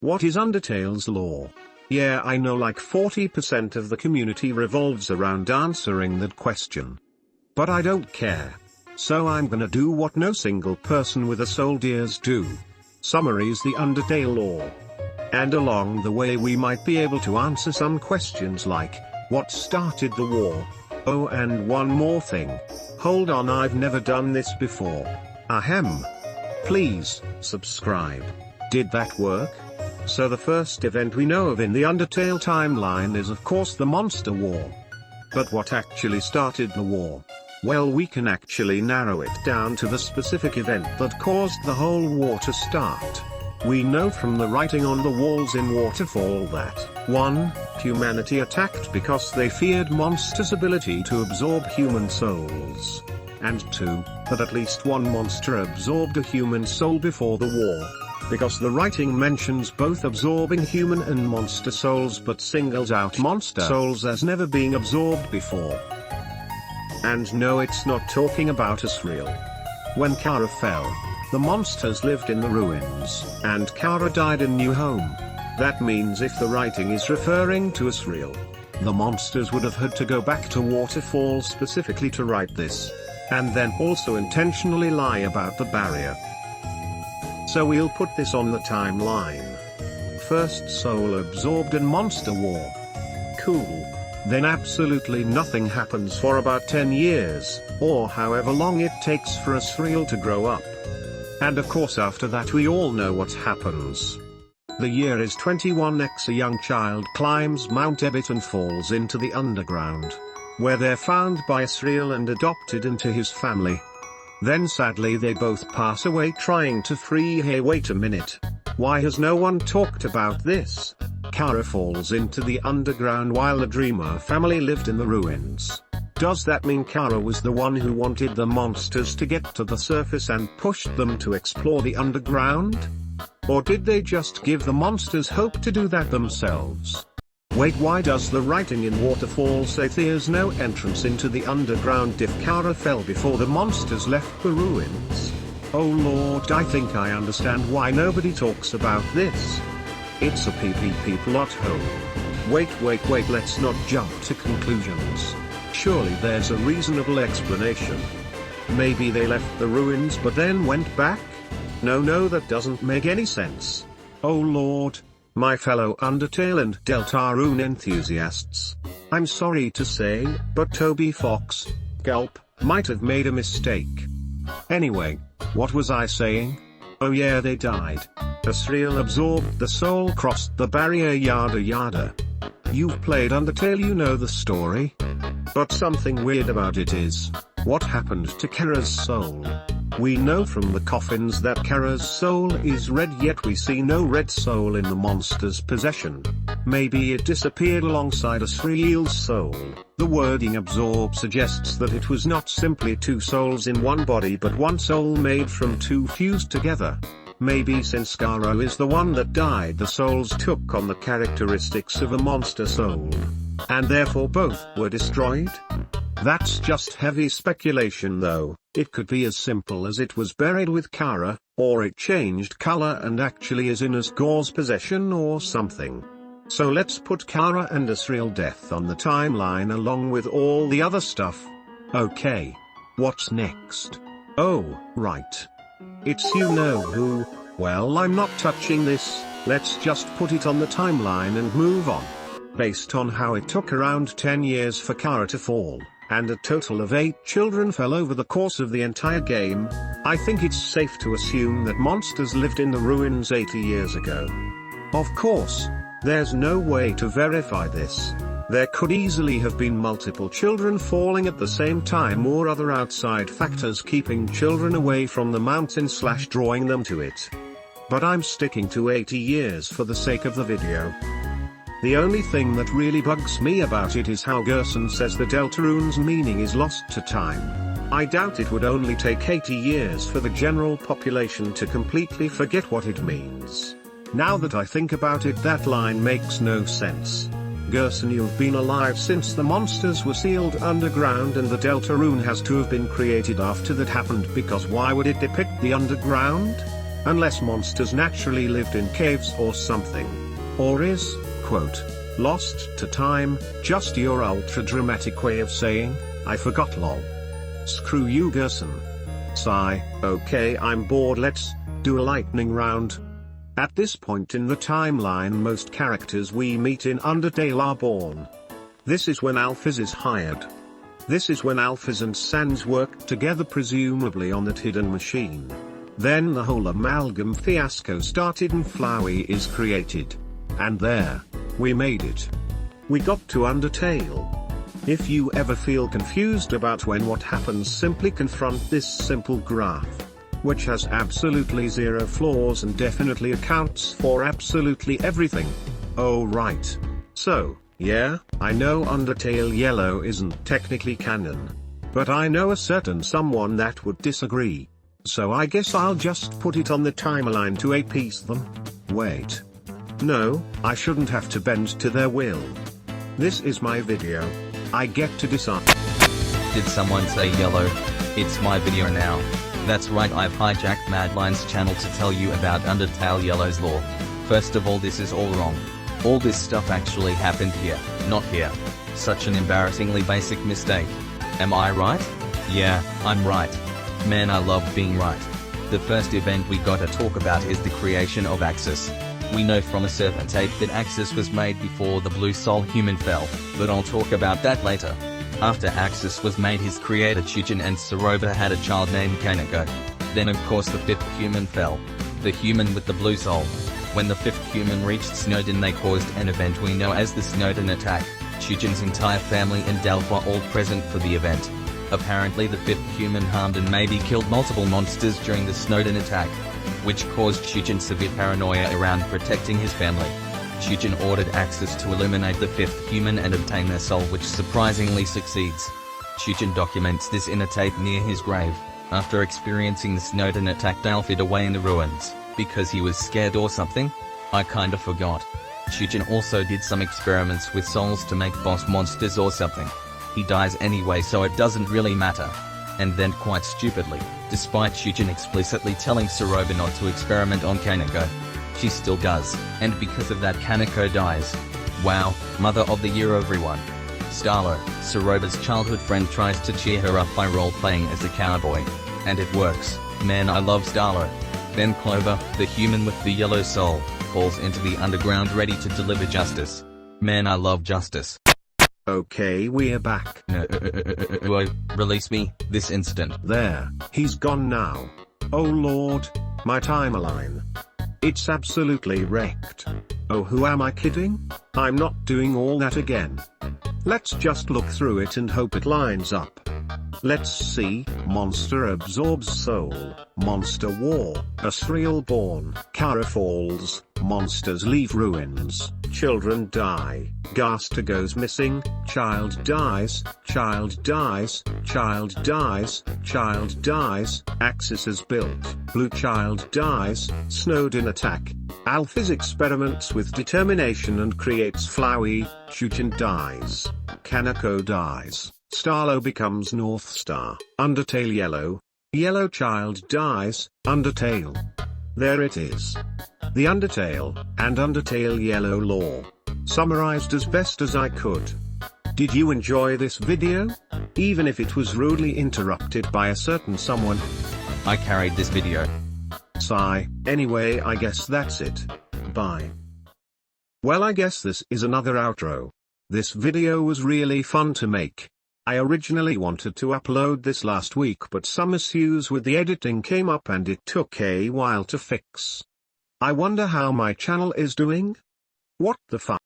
What is Undertale's lore? Yeah, I know like 40% of the community revolves around answering that question. But I don't care. So I'm gonna do what no single person with a soul dares do. Summarize the Undertale lore. And along the way we might be able to answer some questions like, what started the war? Oh, and one more thing. Hold on, I've never done this before. Ahem. Please, subscribe. Did that work? So the first event we know of in the Undertale timeline is of course the Monster War. But what actually started the war? Well, we can actually narrow it down to the specific event that caused the whole war to start. We know from the writing on the walls in Waterfall that 1. Humanity attacked because they feared monsters' ability to absorb human souls. And 2. That at least one monster absorbed a human soul before the war. Because the writing mentions both absorbing human and monster souls but singles out monster souls as never being absorbed before. And no, it's not talking about Asriel. When Chara fell, the monsters lived in the ruins, and Chara died in New Home. That means if the writing is referring to Asriel, the monsters would have had to go back to Waterfall specifically to write this, and then also intentionally lie about the barrier. So we'll put this on the timeline. First soul absorbed in Monster War. Cool. Then absolutely nothing happens for about 10 years, or however long it takes for Asriel to grow up. And of course after that we all know what happens. The year is 21x. A young child climbs Mount Ebit and falls into the underground, where they're found by Asriel and adopted into his family. Then sadly they both pass away trying to free. Hey, wait a minute. Why has no one talked about this? Chara falls into the underground while the Dreamer family lived in the ruins. Does that mean Chara was the one who wanted the monsters to get to the surface and pushed them to explore the underground? Or did they just give the monsters hope to do that themselves? Wait, why does the writing in Waterfall say there's no entrance into the underground if Chara fell before the monsters left the ruins? Oh lord, I think I understand why nobody talks about this. It's a PP plot hole. Wait, let's not jump to conclusions. Surely there's a reasonable explanation. Maybe they left the ruins but then went back? No, that doesn't make any sense. Oh lord, my fellow Undertale and Deltarune enthusiasts. I'm sorry to say, but Toby Fox, gulp, might have made a mistake. Anyway, what was I saying? Oh yeah, they died. Asriel absorbed the soul, crossed the barrier, yada yada. You've played Undertale, you know the story. But something weird about it is, what happened to Chara's soul? We know from the coffins that Chara's soul is red, yet we see no red soul in the monster's possession. Maybe it disappeared alongside Asriel's soul. The wording absorb suggests that it was not simply two souls in one body but one soul made from two fused together. Maybe since Chara is the one that died, the souls took on the characteristics of a monster soul. And therefore both were destroyed? That's just heavy speculation though. It could be as simple as it was buried with Chara, or it changed color and actually is in Asgore's possession or something. So let's put Chara and Asriel death on the timeline along with all the other stuff. Okay. What's next? Oh, right. It's you know who. Well, I'm not touching this, let's just put it on the timeline and move on. Based on how it took around 10 years for Chara to fall, and a total of 8 children fell over the course of the entire game, I think it's safe to assume that monsters lived in the ruins 80 years ago. Of course, there's no way to verify this. There could easily have been multiple children falling at the same time or other outside factors keeping children away from the mountain / drawing them to it. But I'm sticking to 80 years for the sake of the video. The only thing that really bugs me about it is how Gerson says the Deltarune's meaning is lost to time. I doubt it would only take 80 years for the general population to completely forget what it means. Now that I think about it, that line makes no sense. Gerson, you've been alive since the monsters were sealed underground, and the Deltarune has to have been created after that happened, because why would it depict the underground? Unless monsters naturally lived in caves or something. Or is, quote, lost to time, just your ultra-dramatic way of saying, I forgot lol. Screw you Gerson. Sigh, okay I'm bored, let's do a lightning round. At this point in the timeline most characters we meet in Undertale are born. This is when Alphys is hired. This is when Alphys and Sans work together presumably on that hidden machine. Then the whole amalgam fiasco started and Flowey is created. And there, we made it. We got to Undertale. If you ever feel confused about what happens, simply confront this simple graph, which has absolutely zero flaws and definitely accounts for absolutely everything. Oh right. So, yeah, I know Undertale Yellow isn't technically canon. But I know a certain someone that would disagree. So I guess I'll just put it on the timeline to appease them. Wait. No, I shouldn't have to bend to their will. This is my video. I get to decide. Did someone say yellow? It's my video now. That's right, I've hijacked Madeline's channel to tell you about Undertale Yellow's lore. First of all, this is all wrong. All this stuff actually happened here, not here. Such an embarrassingly basic mistake. Am I right? Yeah, I'm right. Man, I love being right. The first event we gotta talk about is the creation of Axis. We know from a certain tape that Axis was made before the Blue Soul human fell, but I'll talk about that later. After Axis was made, his creator Chujin and Soroba had a child named Kaneko. Then of course the fifth human fell. The human with the Blue Soul. When the fifth human reached Snowdin, they caused an event we know as the Snowdin attack. Chujin's entire family and Delph were all present for the event. Apparently the fifth human harmed and maybe killed multiple monsters during the Snowdin attack, which caused Chujin severe paranoia around protecting his family. Chujin ordered Axis to eliminate the fifth human and obtain their soul, which surprisingly succeeds. Chujin documents this in a tape near his grave. After experiencing the Snowdin attack, Delph hid away in the ruins, because he was scared or something? I kinda forgot. Chujin also did some experiments with souls to make boss monsters or something. He dies anyway, so it doesn't really matter. And then quite stupidly, despite Chujin explicitly telling Soroba not to experiment on Kaneko, she still does, and because of that Kaneko dies. Wow, mother of the year everyone. Starlo, Soroba's childhood friend, tries to cheer her up by role-playing as a cowboy. And it works. Man, I love Starlo. Then Clover, the human with the yellow soul, falls into the underground ready to deliver justice. Man, I love justice. Okay, we're back. No, release me, this instant. There, he's gone now. Oh lord, my timeline. It's absolutely wrecked. Oh, who am I kidding? I'm not doing all that again. Let's just look through it and hope it lines up. Let's see. Monster absorbs soul. Monster war. Asriel born. Chara falls. Monsters leave ruins. Children die. Gaster goes missing. Child dies. Child dies. Child dies. Child dies. Axis is built. Blue child dies. Snowdin attack. Alphys experiments with determination and creates Flowey. Chujin dies. Kaneko dies. Starlo becomes North Star. Undertale Yellow. Yellow child dies. Undertale. There it is. The Undertale, and Undertale Yellow lore. Summarized as best as I could. Did you enjoy this video? Even if it was rudely interrupted by a certain someone. I carried this video. Sigh. Anyway, I guess that's it. Bye. Well, I guess this is another outro. This video was really fun to make. I originally wanted to upload this last week, but some issues with the editing came up and it took a while to fix. I wonder how my channel is doing? What the fuck?